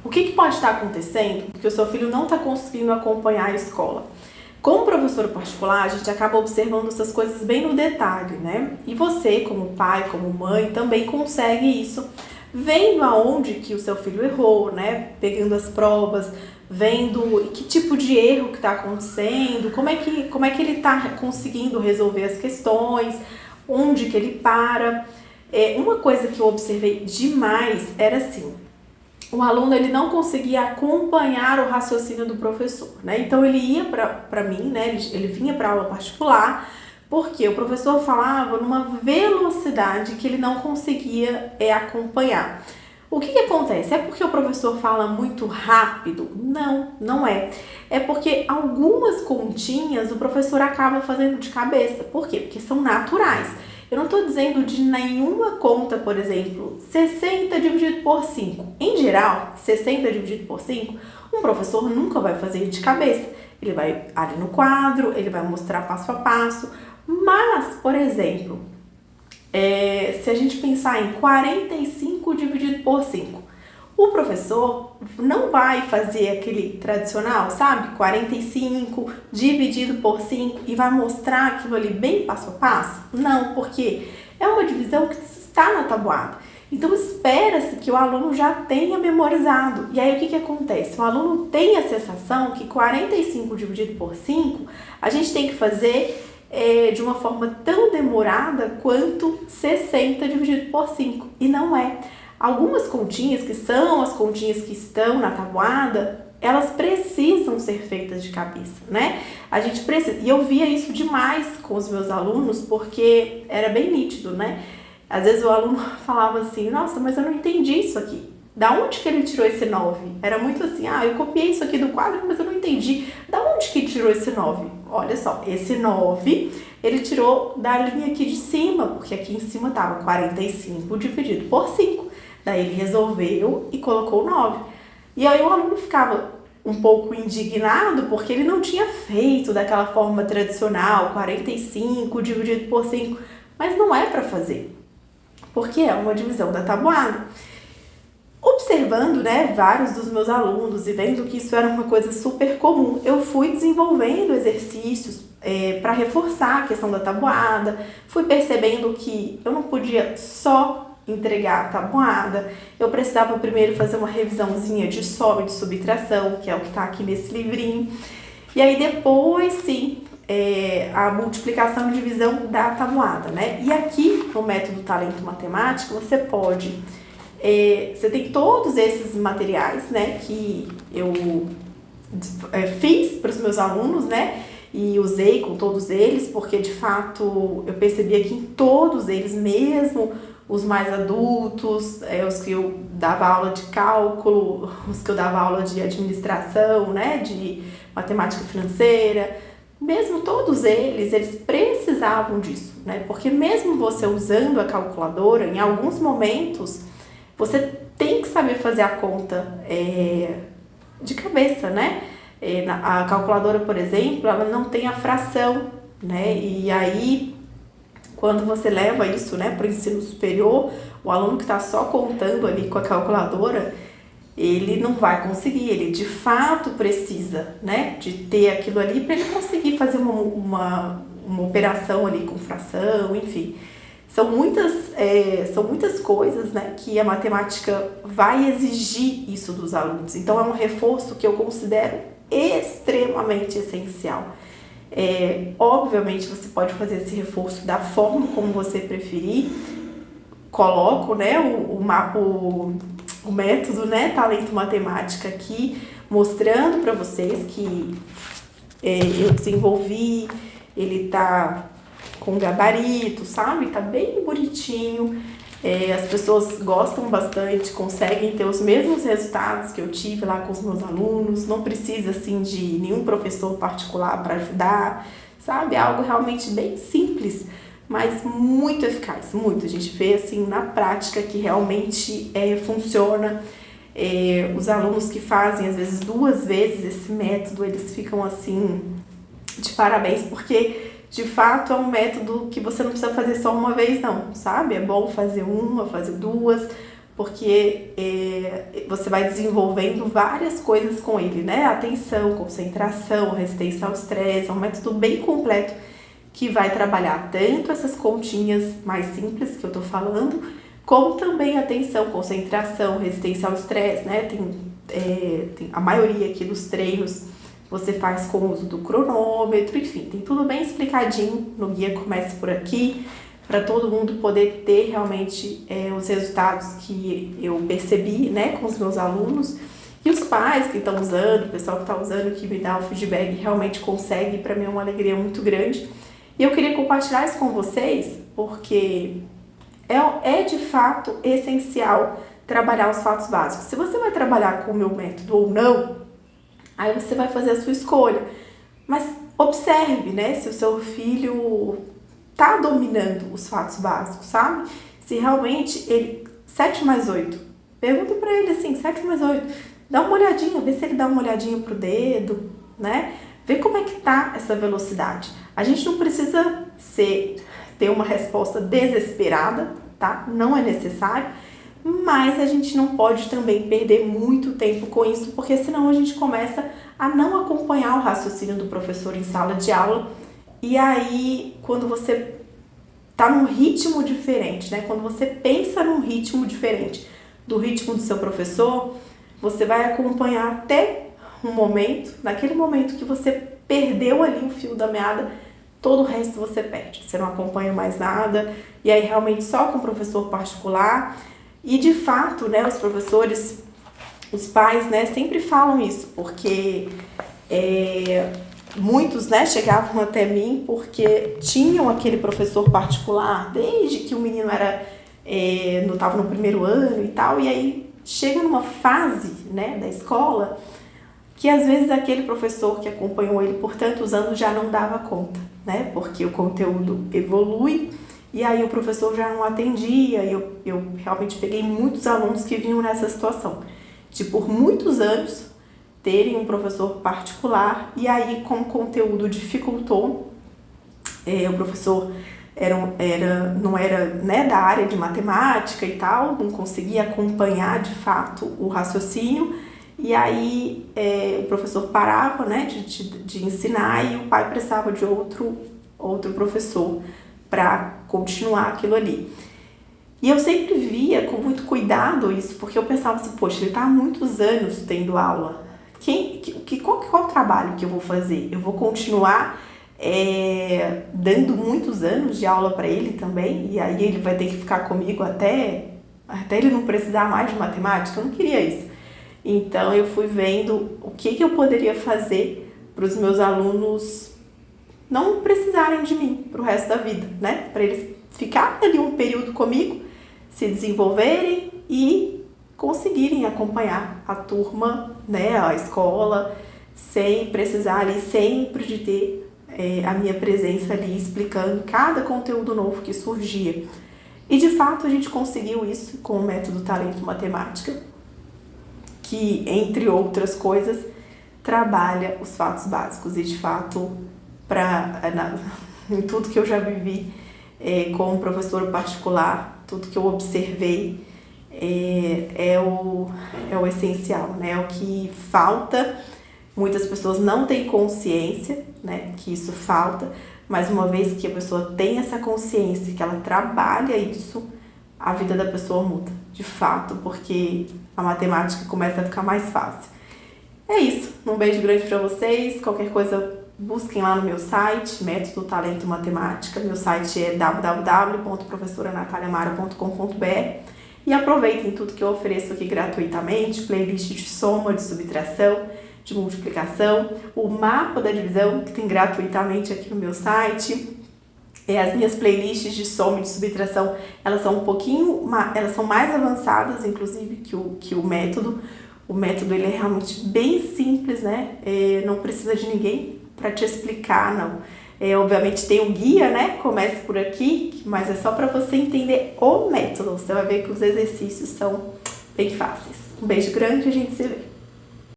O que pode estar acontecendo? Porque o seu filho não está conseguindo acompanhar a escola. Como professor particular, a gente acaba observando essas coisas bem no detalhe, né? E você, como pai, como mãe, também consegue isso, vendo aonde que o seu filho errou, né? Pegando as provas, vendo que tipo de erro que está acontecendo, como é que ele está conseguindo resolver as questões, onde que ele para. Uma coisa que eu observei demais era assim, o aluno ele não conseguia acompanhar o raciocínio do professor, né? Então ele ia para mim, né? Ele vinha para aula particular, porque o professor falava numa velocidade que ele não conseguia acompanhar. O que acontece? É porque o professor fala muito rápido? Não, não é. É porque algumas continhas o professor acaba fazendo de cabeça. Por quê? Porque são naturais. Eu não estou dizendo de nenhuma conta, por exemplo, 60 dividido por 5. Em geral, 60 dividido por 5, um professor nunca vai fazer de cabeça. Ele vai ali no quadro, ele vai mostrar passo a passo. Mas, por exemplo, se a gente pensar em 45 dividido por 5, o professor não vai fazer aquele tradicional, sabe? 45 dividido por 5 e vai mostrar aquilo ali bem passo a passo? Não, porque é uma divisão que está na tabuada. Então espera-se que o aluno já tenha memorizado. E aí o que acontece? O aluno tem a sensação que 45 dividido por 5 a gente tem que fazer de uma forma tão demorada quanto 60 dividido por 5. E não é. Algumas continhas, que são as continhas que estão na tabuada, elas precisam ser feitas de cabeça, né? A gente precisa. E eu via isso demais com os meus alunos, porque era bem nítido, né? Às vezes o aluno falava assim, nossa, mas eu não entendi isso aqui. Da onde que ele tirou esse 9? Era muito assim, eu copiei isso aqui do quadro, mas eu não entendi. Da onde que tirou esse 9? Olha só, esse 9 ele tirou da linha aqui de cima, porque aqui em cima estava 45 dividido por 5. Daí ele resolveu e colocou 9. E aí o aluno ficava um pouco indignado, porque ele não tinha feito daquela forma tradicional, 45 dividido por 5. Mas não é para fazer, porque é uma divisão da tabuada. Observando, né, vários dos meus alunos e vendo que isso era uma coisa super comum, eu fui desenvolvendo exercícios para reforçar a questão da tabuada, fui percebendo que eu não podia só entregar a tabuada, eu precisava primeiro fazer uma revisãozinha de soma e de subtração, que é o que está aqui nesse livrinho, e aí depois sim, a multiplicação e divisão da tabuada, né? E aqui no método Talento Matemático você pode... você tem todos esses materiais, né, que eu fiz para os meus alunos, né, e usei com todos eles, porque de fato eu percebia que em todos eles, mesmo os mais adultos, os que eu dava aula de cálculo, os que eu dava aula de administração, né, de matemática financeira, mesmo todos eles precisavam disso, né, porque mesmo você usando a calculadora, em alguns momentos, você tem que saber fazer a conta de cabeça, né? A calculadora, por exemplo, ela não tem a fração, né? E aí, quando você leva isso, né, para o ensino superior, o aluno que está só contando ali com a calculadora, ele não vai conseguir, ele de fato precisa, né, de ter aquilo ali para ele conseguir fazer uma operação ali com fração, enfim. São muitas coisas, né, que a matemática vai exigir isso dos alunos. Então, é um reforço que eu considero extremamente essencial. Obviamente, você pode fazer esse reforço da forma como você preferir. Coloco, né, o método, né, Talento Matemática aqui, mostrando para vocês que eu desenvolvi, ele tá com gabarito, sabe? Tá bem bonitinho. As pessoas gostam bastante, conseguem ter os mesmos resultados que eu tive lá com os meus alunos. Não precisa, assim, de nenhum professor particular para ajudar, sabe? É algo realmente bem simples, mas muito eficaz, muito. A gente vê, assim, na prática que realmente funciona. Os alunos que fazem, às vezes, 2 vezes esse método, eles ficam, assim, de parabéns, porque... de fato, é um método que você não precisa fazer só uma vez, não, sabe? É bom fazer uma, fazer 2, porque você vai desenvolvendo várias coisas com ele, né? Atenção, concentração, resistência ao estresse, é um método bem completo que vai trabalhar tanto essas continhas mais simples que eu tô falando, como também atenção, concentração, resistência ao estresse, né? Tem a maioria aqui dos treinos você faz com o uso do cronômetro, enfim, tem tudo bem explicadinho no guia Comece Por Aqui, para todo mundo poder ter realmente os resultados que eu percebi, né, com os meus alunos. E os pais que estão usando, o pessoal que está usando, que me dá o feedback, realmente consegue, para mim é uma alegria muito grande. E eu queria compartilhar isso com vocês, porque é de fato essencial trabalhar os fatos básicos. Se você vai trabalhar com o meu método ou não, aí você vai fazer a sua escolha. Mas observe, né, se o seu filho tá dominando os fatos básicos, sabe? Se realmente ele... 7 mais 8. Pergunta pra ele assim, 7 mais 8. Dá uma olhadinha, vê se ele dá uma olhadinha pro dedo, né? Vê como é que tá essa velocidade. A gente não precisa ter uma resposta desesperada, tá? Não é necessário. Mas a gente não pode também perder muito tempo com isso, porque senão a gente começa a não acompanhar o raciocínio do professor em sala de aula. E aí, quando você tá num ritmo diferente, né? Quando você pensa num ritmo diferente do ritmo do seu professor, você vai acompanhar até um momento, naquele momento que você perdeu ali o fio da meada, todo o resto você perde. Você não acompanha mais nada, e aí realmente só com o professor particular. E de fato, né, os professores, os pais, né, sempre falam isso, porque muitos, né, chegavam até mim porque tinham aquele professor particular desde que o menino estava no primeiro ano e tal, e aí chega numa fase, né, da escola que às vezes aquele professor que acompanhou ele por tantos anos já não dava conta, né, porque o conteúdo evolui e aí o professor já não atendia. Eu realmente peguei muitos alunos que vinham nessa situação, de por muitos anos terem um professor particular, e aí como o conteúdo dificultou, o professor não era, né, da área de matemática e tal, não conseguia acompanhar de fato o raciocínio, e aí o professor parava, né, de ensinar, e o pai precisava de outro professor para continuar aquilo ali. E eu sempre via com muito cuidado isso, porque eu pensava assim, poxa, ele está há muitos anos tendo aula. Qual é o trabalho que eu vou fazer? Eu vou continuar dando muitos anos de aula para ele também, e aí ele vai ter que ficar comigo até ele não precisar mais de matemática? Eu não queria isso. Então eu fui vendo o que eu poderia fazer para os meus alunos não precisarem de mim para o resto da vida, né? Para eles ficarem ali um período comigo, se desenvolverem e conseguirem acompanhar a turma, né, a escola, sem precisar ali sempre de ter a minha presença ali explicando cada conteúdo novo que surgia. E de fato a gente conseguiu isso com o método Talento Matemática, que entre outras coisas trabalha os fatos básicos. E de fato, em tudo que eu já vivi como professor particular, tudo que eu observei, é o essencial, né? É o que falta. Muitas pessoas não têm consciência, né, que isso falta, mas uma vez que a pessoa tem essa consciência, que ela trabalha isso, a vida da pessoa muda, de fato, porque a matemática começa a ficar mais fácil. É isso, um beijo grande para vocês. Qualquer coisa, busquem lá no meu site, Método Talento Matemática. Meu site é www.professoranataliamara.com.br. E aproveitem tudo que eu ofereço aqui gratuitamente, playlist de soma, de subtração, de multiplicação, o mapa da divisão, que tem gratuitamente aqui no meu site. As minhas playlists de soma e de subtração, elas são elas são mais avançadas, inclusive, que o método. O método, ele é realmente bem simples, né? Não precisa de ninguém para te explicar, não. Obviamente tem o guia, né? Comece por aqui, mas é só para você entender o método. Você vai ver que os exercícios são bem fáceis. Um beijo grande e a gente se vê.